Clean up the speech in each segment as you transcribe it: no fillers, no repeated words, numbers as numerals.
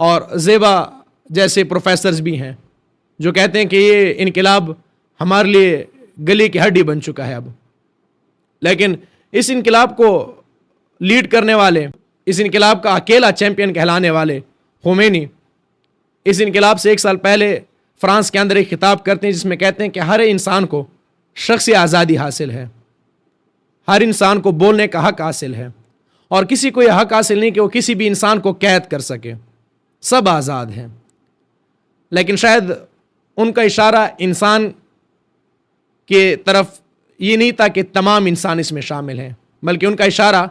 اور زیبا جیسے پروفیسرز بھی ہیں جو کہتے ہیں کہ یہ انقلاب ہمارے لیے گلے کی ہڈی بن چکا ہے اب. لیکن اس انقلاب کو لیڈ کرنے والے، اس انقلاب کا اکیلا چیمپئن کہلانے والے خمینی اس انقلاب سے 1 سال پہلے فرانس کے اندر ایک خطاب کرتے ہیں جس میں کہتے ہیں کہ ہر انسان کو شخصی آزادی حاصل ہے، ہر انسان کو بولنے کا حق حاصل ہے، اور کسی کو یہ حق حاصل نہیں کہ وہ کسی بھی انسان کو قید کر سکے، سب آزاد ہیں. لیکن شاید ان کا اشارہ انسان کے طرف یہ نہیں تھا کہ تمام انسان اس میں شامل ہیں، بلکہ ان کا اشارہ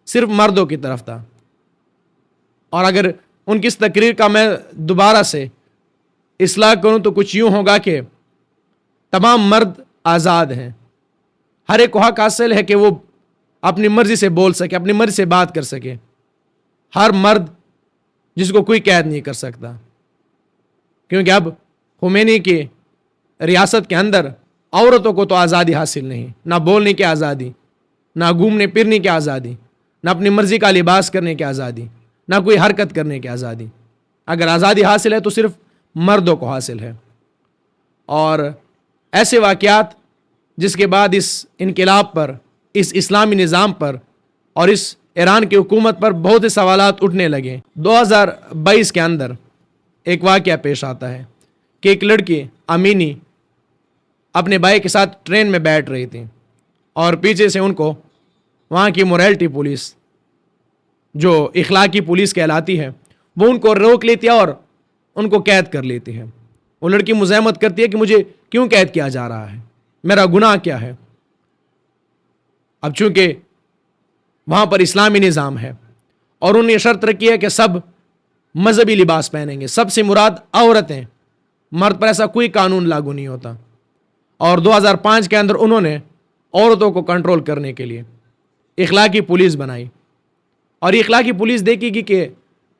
صرف مردوں کی طرف تھا. اور اگر ان کی اس تقریر کا میں دوبارہ سے اصلاح کروں تو کچھ یوں ہوگا کہ تمام مرد آزاد ہیں، ہر ایک کو حق حاصل ہے کہ وہ اپنی مرضی سے بول سکے، اپنی مرضی سے بات کر سکے. ہر مرد جس کو کوئی قید نہیں کر سکتا، کیونکہ اب خمینی کی ریاست کے اندر عورتوں کو تو آزادی حاصل نہیں، نہ بولنے کی آزادی، نہ گھومنے پھرنے کی آزادی، نہ اپنی مرضی کا لباس کرنے کی آزادی، نہ کوئی حرکت کرنے کی آزادی. اگر آزادی حاصل ہے تو صرف مردوں کو حاصل ہے. اور ایسے واقعات جس کے بعد اس انقلاب پر، اس اسلامی نظام پر اور اس ایران کی حکومت پر بہت سے سوالات اٹھنے لگے. 2022 کے اندر ایک واقعہ پیش آتا ہے کہ ایک لڑکی امینی اپنے بھائی کے ساتھ ٹرین میں بیٹھ رہی تھی اور پیچھے سے ان کو وہاں کی موریلٹی پولیس جو اخلاقی پولیس کہلاتی ہے وہ ان کو روک لیتی ہے اور ان کو قید کر لیتی ہے. وہ لڑکی مزاحمت کرتی ہے کہ مجھے کیوں قید کیا جا رہا ہے، میرا گناہ کیا ہے. اب چونکہ وہاں پر اسلامی نظام ہے اور انہوں نے یہ شرط رکھی ہے کہ سب مذہبی لباس پہنیں گے، سب سے مراد عورتیں، مرد پر ایسا کوئی قانون لاگو نہیں ہوتا. اور 2005 کے اندر انہوں نے عورتوں کو کنٹرول کرنے کے لیے اخلاقی پولیس بنائی، اور یہ اخلاقی پولیس دیکھے گی کہ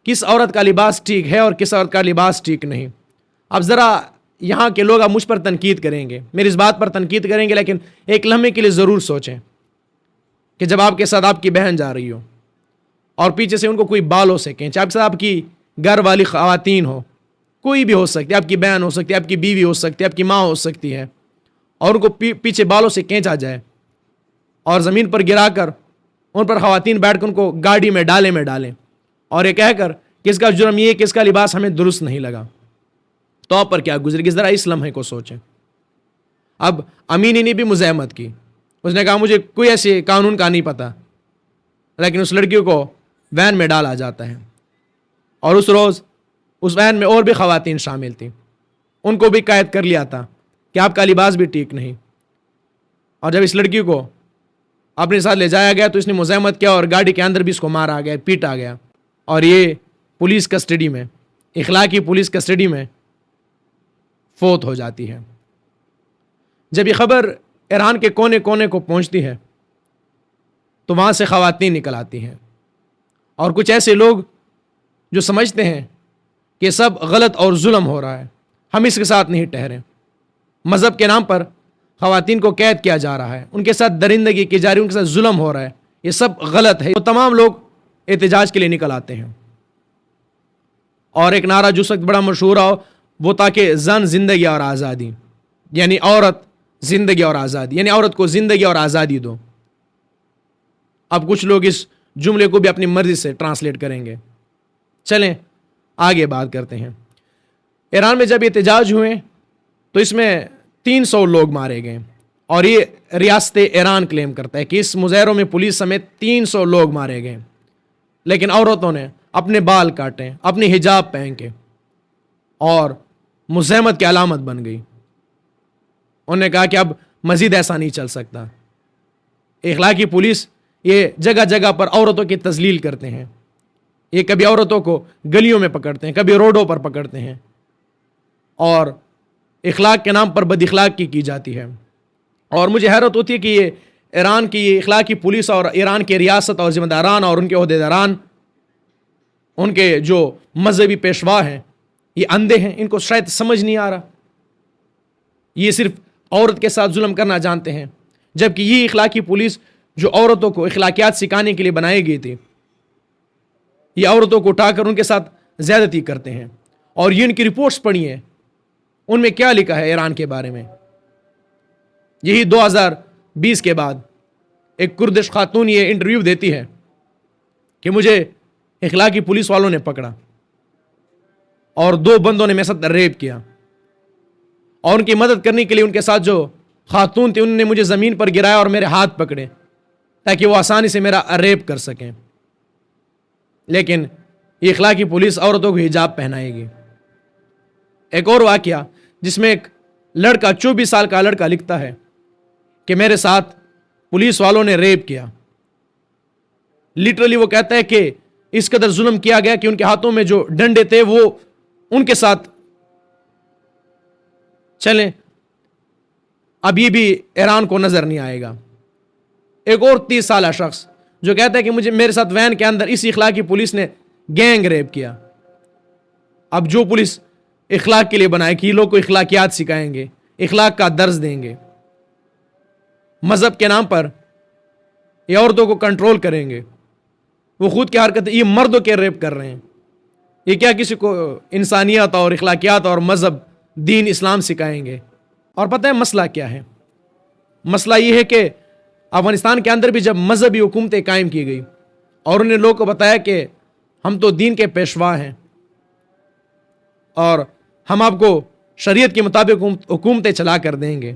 کس عورت کا لباس ٹھیک ہے اور کس عورت کا لباس ٹھیک نہیں. اب ذرا یہاں کے لوگ اب مجھ پر تنقید کریں گے، میری اس بات پر تنقید کریں گے، لیکن ایک لمحے کے لیے ضرور سوچیں کہ جب آپ کے ساتھ آپ کی بہن جا رہی ہو اور پیچھے سے ان کو کوئی بالوں سے کھینچے، آپ کے ساتھ آپ کی گھر والی خواتین ہو، کوئی بھی ہو سکتی ہے، آپ کی بہن ہو سکتی ہے، آپ کی بیوی ہو سکتی ہے، آپ کی ماں ہو سکتی ہے، اور ان کو پیچھے بالوں سے کھینچا جائے اور زمین پر گرا کر ان پر خواتین بیٹھ کر ان کو گاڑی میں ڈالیں اور یہ کہہ کر کہ اس کا جرم یہ ہے کہ اس کا لباس ہمیں درست نہیں لگا، تو آپ پر کیا گزرے گی؟ ذرا اس لمحے کو سوچیں. اب امینی نے بھی مزاحمت کی، اس نے کہا مجھے کوئی ایسے قانون کا نہیں پتا، لیکن اس لڑکی کو وین میں ڈالا جاتا ہے. اور اس روز اس وین میں اور بھی خواتین شامل تھیں، ان کو بھی قید کر لیا تھا کہ آپ کا لباس بھی ٹھیک نہیں. اور جب اس لڑکی کو اپنے ساتھ لے جایا گیا تو اس نے مزاحمت کیا اور گاڑی کے اندر بھی اس کو مارا گیا، پیٹا گیا، اور یہ پولیس کسٹڈی میں، اخلاقی پولیس کسٹڈی میں فوت ہو جاتی ہے. جب یہ خبر ایران کے کونے کونے کو پہنچتی ہے تو وہاں سے خواتین نکل آتی ہیں، اور کچھ ایسے لوگ جو سمجھتے ہیں کہ سب غلط اور ظلم ہو رہا ہے، ہم اس کے ساتھ نہیں ٹھہریں، مذہب کے نام پر خواتین کو قید کیا جا رہا ہے، ان کے ساتھ درندگی کی جا رہی ہے، ان کے ساتھ ظلم ہو رہا ہے، یہ سب غلط ہے. تو تمام لوگ احتجاج کے لیے نکل آتے ہیں، اور ایک نعرہ جو وقت بڑا مشہور ہو وہ تھا کہ زن زندگی اور آزادی، یعنی عورت زندگی اور آزادی، یعنی عورت کو زندگی اور آزادی دو. اب کچھ لوگ اس جملے کو بھی اپنی مرضی سے ٹرانسلیٹ کریں گے. چلیں آگے بات کرتے ہیں. ایران میں جب احتجاج ہوئے تو اس میں 300 لوگ مارے گئے، اور یہ ریاست ایران کلیم کرتا ہے کہ اس مظاہروں میں پولیس سمیت 300 لوگ مارے گئے. لیکن عورتوں نے اپنے بال کاٹے، اپنی حجاب پہن کے، اور مزاحمت کی علامت بن گئی. انہوں نے کہا کہ اب مزید ایسا نہیں چل سکتا. اخلاقی پولیس یہ جگہ جگہ پر عورتوں کی تذلیل کرتے ہیں، یہ کبھی عورتوں کو گلیوں میں پکڑتے ہیں، کبھی روڈوں پر پکڑتے ہیں، اور اخلاق کے نام پر بد اخلاقی کی جاتی ہے. اور مجھے حیرت ہوتی ہے کہ یہ ایران کی یہ اخلاقی پولیس اور ایران کے ریاست اور ذمہ داران اور ان کے عہدیداران، ان کے جو مذہبی پیشوا ہیں، یہ اندھے ہیں، ان کو شاید سمجھ نہیں آ رہا. یہ صرف عورت کے ساتھ ظلم کرنا جانتے ہیں، جبکہ یہ اخلاقی پولیس جو عورتوں کو اخلاقیات سکھانے کے لیے بنائی گئی تھی، یہ عورتوں کو اٹھا کر ان کے ساتھ زیادتی کرتے ہیں. اور یہ ان کی رپورٹس پڑھی ہیں, ان میں کیا لکھا ہے ایران کے بارے میں. یہی 2020 کے بعد ایک کردش خاتون یہ انٹرویو دیتی ہے کہ مجھے اخلاقی پولیس والوں نے پکڑا اور 2 بندوں نے میرے ساتھ ریپ کیا, اور ان کی مدد کرنے کے لیے ان کے ساتھ جو خاتون تھی انہوں نے مجھے زمین پر گرایا اور میرے ہاتھ پکڑے تاکہ وہ آسانی سے میرا ریپ کر سکیں. لیکن یہ اخلاقی پولیس عورتوں کو حجاب پہنائے گی. ایک اور واقعہ جس میں ایک لڑکا 24 سال کا لڑکا لکھتا ہے کہ میرے ساتھ پولیس والوں نے ریپ کیا. لٹرلی وہ کہتا ہے کہ اس قدر ظلم کیا گیا کہ ان کے ہاتھوں میں جو ڈنڈے تھے وہ ان کے ساتھ چلیں. اب یہ بھی ایران کو نظر نہیں آئے گا. ایک اور 30 سالہ شخص جو کہتا ہے کہ میرے ساتھ وین کے اندر اسی اخلاقی پولیس نے گینگ ریپ کیا. اب جو پولیس اخلاق کے لیے بنائے کہ یہ لوگ کو اخلاقیات سکھائیں گے, اخلاق کا درس دیں گے, مذہب کے نام پر یہ عورتوں کو کنٹرول کریں گے, وہ خود کی حرکت یہ مردوں کے ریپ کر رہے ہیں. یہ کیا کسی کو انسانیت اور اخلاقیات اور مذہب دین اسلام سکھائیں گے؟ اور پتہ ہے مسئلہ کیا ہے؟ مسئلہ یہ ہے کہ افغانستان کے اندر بھی جب مذہبی حکومتیں قائم کی گئی اور انہیں لوگوں کو بتایا کہ ہم تو دین کے پیشوا ہیں اور ہم آپ کو شریعت کے مطابق حکومتیں چلا کر دیں گے,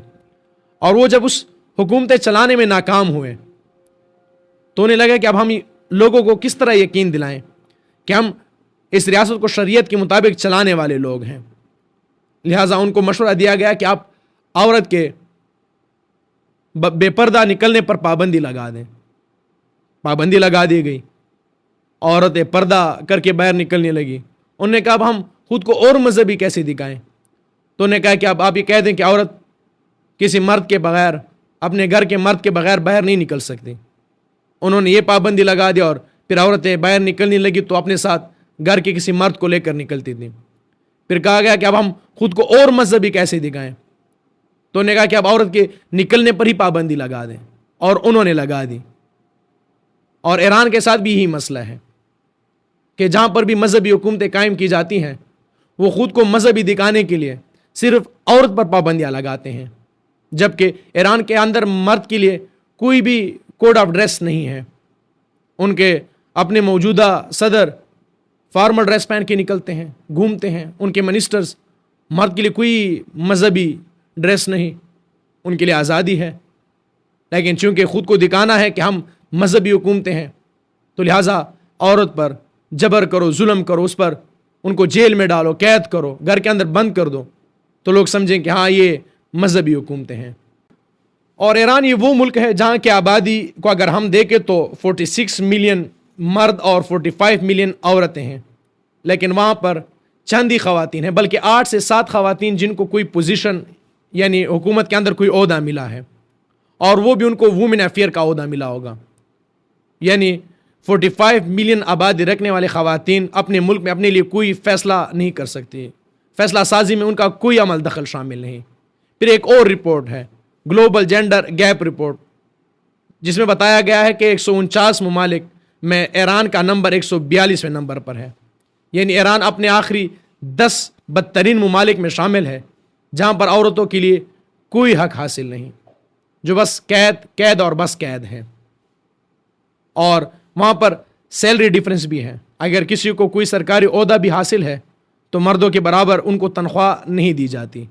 اور وہ جب اس حکومتیں چلانے میں ناکام ہوئے تو انہیں لگا کہ اب ہم لوگوں کو کس طرح یقین دلائیں کہ ہم اس ریاست کو شریعت کے مطابق چلانے والے لوگ ہیں. لہٰذا ان کو مشورہ دیا گیا کہ آپ عورت کے بے پردہ نکلنے پر پابندی لگا دیں. پابندی لگا دی گئی, عورتیں پردہ کر کے باہر نکلنے لگی. انہوں نے کہا اب ہم خود کو اور مذہبی کیسے دکھائیں؟ تو انہوں نے کہا کہ اب آپ یہ کہہ دیں کہ عورت کسی مرد کے بغیر, اپنے گھر کے مرد کے بغیر باہر نہیں نکل سکتی. انہوں نے یہ پابندی لگا دی اور پھر عورتیں باہر نکلنے لگی تو اپنے ساتھ گھر کے کسی مرد کو لے کر نکلتی تھیں. پھر کہا گیا کہ اب ہم خود کو اور مذہبی کیسے دکھائیں؟ تو انہوں نے کہا کہ اب عورت کے نکلنے پر ہی پابندی لگا دیں, اور انہوں نے لگا دی. اور ایران کے ساتھ بھی یہی مسئلہ ہے کہ جہاں پر بھی مذہبی حکومتیں قائم کی جاتی ہیں وہ خود کو مذہبی دکھانے کے لیے صرف عورت پر پابندیاں لگاتے ہیں, جبکہ ایران کے اندر مرد کے لیے کوئی بھی کوڈ آف ڈریس نہیں ہے. ان کے اپنے موجودہ صدر فارمل ڈریس پہن کے نکلتے ہیں, گھومتے ہیں. ان کے منسٹرز, مرد کے لیے کوئی مذہبی ڈریس نہیں, ان کے لیے آزادی ہے. لیکن چونکہ خود کو دکھانا ہے کہ ہم مذہبی حکومتیں ہیں تو لہٰذا عورت پر جبر کرو, ظلم کرو, اس پر ان کو جیل میں ڈالو, قید کرو, گھر کے اندر بند کر دو تو لوگ سمجھیں کہ ہاں یہ مذہبی حکومتیں ہیں. اور ایران یہ وہ ملک ہے جہاں کی آبادی کو اگر ہم دیکھیں تو 46 ملین مرد اور 45 ملین عورتیں ہیں, لیکن وہاں پر چند ہی خواتین ہیں, بلکہ 8 سے 7 خواتین جن کو کوئی پوزیشن یعنی حکومت کے اندر کوئی عہدہ ملا ہے, اور وہ بھی ان کو وومن افیئر کا عہدہ ملا ہوگا. یعنی 45 ملین آبادی رکھنے والے خواتین اپنے ملک میں اپنے لیے کوئی فیصلہ نہیں کر سکتی, فیصلہ سازی میں ان کا کوئی عمل دخل شامل نہیں. پھر ایک اور رپورٹ ہے گلوبل جینڈر گیپ رپورٹ, جس میں بتایا گیا ہے کہ 149 ممالک میں ایران کا نمبر 142ویں نمبر پر ہے. یعنی ایران اپنے آخری 10 بدترین ممالک میں شامل ہے جہاں پر عورتوں کے لیے کوئی حق حاصل نہیں, جو بس قید اور بس قید ہے. اور وہاں پر سیلری ڈیفرنس بھی ہے. اگر کسی کو کوئی سرکاری عہدہ بھی حاصل ہے تو مردوں کے برابر ان کو تنخواہ نہیں دی جاتی.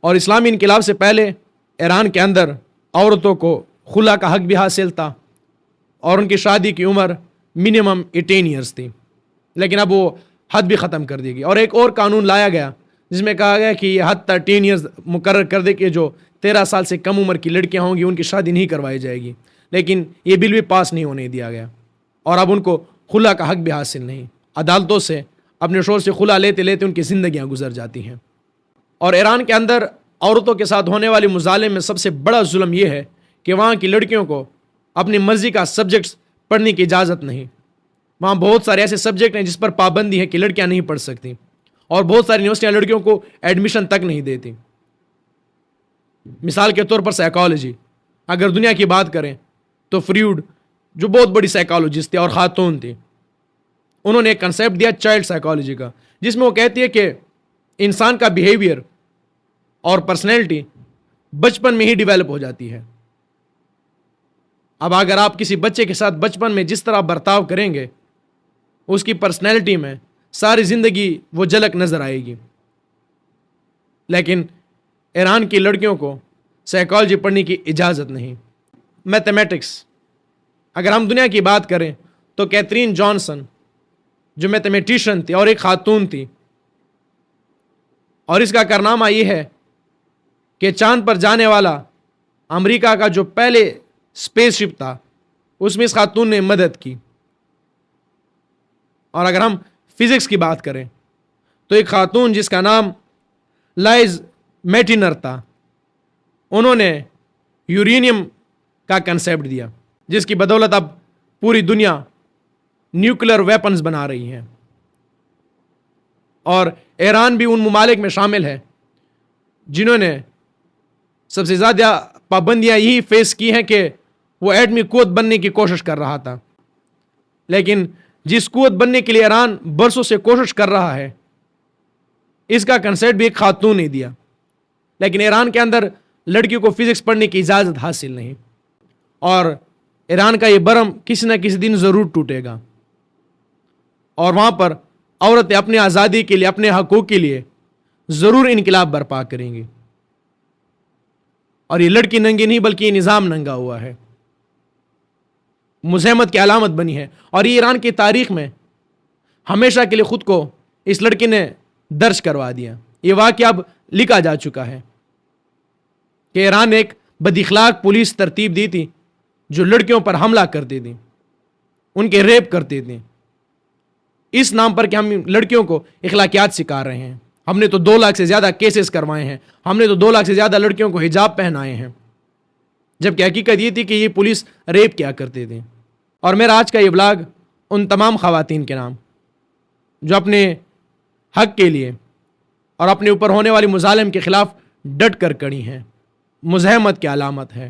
اور اسلامی انقلاب سے پہلے ایران کے اندر عورتوں کو خلا کا حق بھی حاصل تھا اور ان کی شادی کی عمر منیمم 18 ایئرس تھی, لیکن اب وہ حد بھی ختم کر دی گئی. اور ایک اور قانون لایا گیا جس میں کہا گیا کہ یہ حد 13 ایئرس مقرر کر دے کہ جو 13 سال سے کم عمر کی لڑکیاں ہوں گی ان کی شادی نہیں کروائی جائے گی. لیکن یہ بل بھی پاس نہیں ہونے دیا گیا, اور اب ان کو خلا کا حق بھی حاصل نہیں. عدالتوں سے اپنے شوہر سے خلا لیتے لیتے ان کی زندگیاں گزر جاتی ہیں. اور ایران کے اندر عورتوں کے ساتھ ہونے والی مظالم میں سب سے بڑا ظلم یہ ہے کہ وہاں کی لڑکیوں کو اپنی مرضی کا سبجیکٹس پڑھنے کی اجازت نہیں. وہاں بہت سارے ایسے سبجیکٹ ہیں جس پر پابندی ہے کہ لڑکیاں نہیں پڑھ سکتی, اور بہت ساری یونیورسٹیاں لڑکیوں کو ایڈمیشن تک نہیں دیتی. مثال کے طور پر سائیکالوجی, اگر دنیا کی بات کریں تو فریوڈ جو بہت بڑی سائیکالوجسٹ تھی اور خاتون تھی, انہوں نے ایک کنسیپٹ دیا چائلڈ سائیکالوجی کا، جس میں وہ کہتی ہے کہ انسان کا بیہیویئر اور پرسنالٹی بچپن میں ہی ڈیولپ ہو جاتی ہے. اب اگر آپ کسی بچے کے ساتھ بچپن میں جس طرح برتاؤ کریں گے، اس کی پرسنالٹی میں ساری زندگی وہ جھلک نظر آئے گی. لیکن ایران کی لڑکیوں کو سائیکالوجی پڑھنے کی اجازت نہیں. میتھمیٹکس، اگر ہم دنیا کی بات کریں تو کیتھرین جانسن جو میتھمیٹیشین تھی اور ایک خاتون تھی، اور اس کا کارنامہ یہ ہے کہ چاند پر جانے والا امریکہ کا جو پہلے اسپیس شپ تھا اس میں اس خاتون نے مدد کی. اور اگر ہم فزکس کی بات کریں تو ایک خاتون جس کا نام لائز میٹینر تھا، انہوں نے یورینیم کا کنسیپٹ دیا، جس کی بدولت اب پوری دنیا نیوکلیر ویپنز بنا رہی ہے. اور ایران بھی ان ممالک میں شامل ہے جنہوں نے سب سے زیادہ پابندیاں یہی فیس کی ہیں کہ وہ ایٹمی قوت بننے کی کوشش کر رہا تھا. لیکن جس قوت بننے کے لیے ایران برسوں سے کوشش کر رہا ہے، اس کا کنسیپٹ بھی ایک خاتون نے دیا. لیکن ایران کے اندر لڑکیوں کو فزکس پڑھنے کی اجازت حاصل نہیں، اور ایران کا یہ برم کسی نہ کسی دن ضرور ٹوٹے گا، اور وہاں پر عورتیں اپنی آزادی کے لیے، اپنے حقوق کے لیے ضرور انقلاب برپا کریں گی. اور یہ لڑکی ننگی نہیں بلکہ یہ نظام ننگا ہوا ہے، مزاحمت کی علامت بنی ہے. اور یہ ایران کی تاریخ میں ہمیشہ کے لیے خود کو اس لڑکی نے درج کروا دیا. یہ واقعہ اب لکھا جا چکا ہے کہ ایران نے ایک بد اخلاق پولیس ترتیب دی تھی جو لڑکیوں پر حملہ کرتی تھی، ان کے ریپ کرتی تھی، اس نام پر کہ ہم لڑکیوں کو اخلاقیات سکھا رہے ہیں. ہم نے تو 2 لاکھ سے زیادہ کیسز کروائے ہیں، ہم نے تو 2 لاکھ سے زیادہ لڑکیوں کو حجاب پہنائے ہیں، جبکہ حقیقت یہ تھی کہ یہ پولیس ریپ کیا کرتی تھی. اور میرا آج کا یہ بلاگ ان تمام خواتین کے نام جو اپنے حق کے لیے اور اپنے اوپر ہونے والی مظالم کے خلاف ڈٹ کر کڑی ہیں، مزاحمت کی علامت ہے.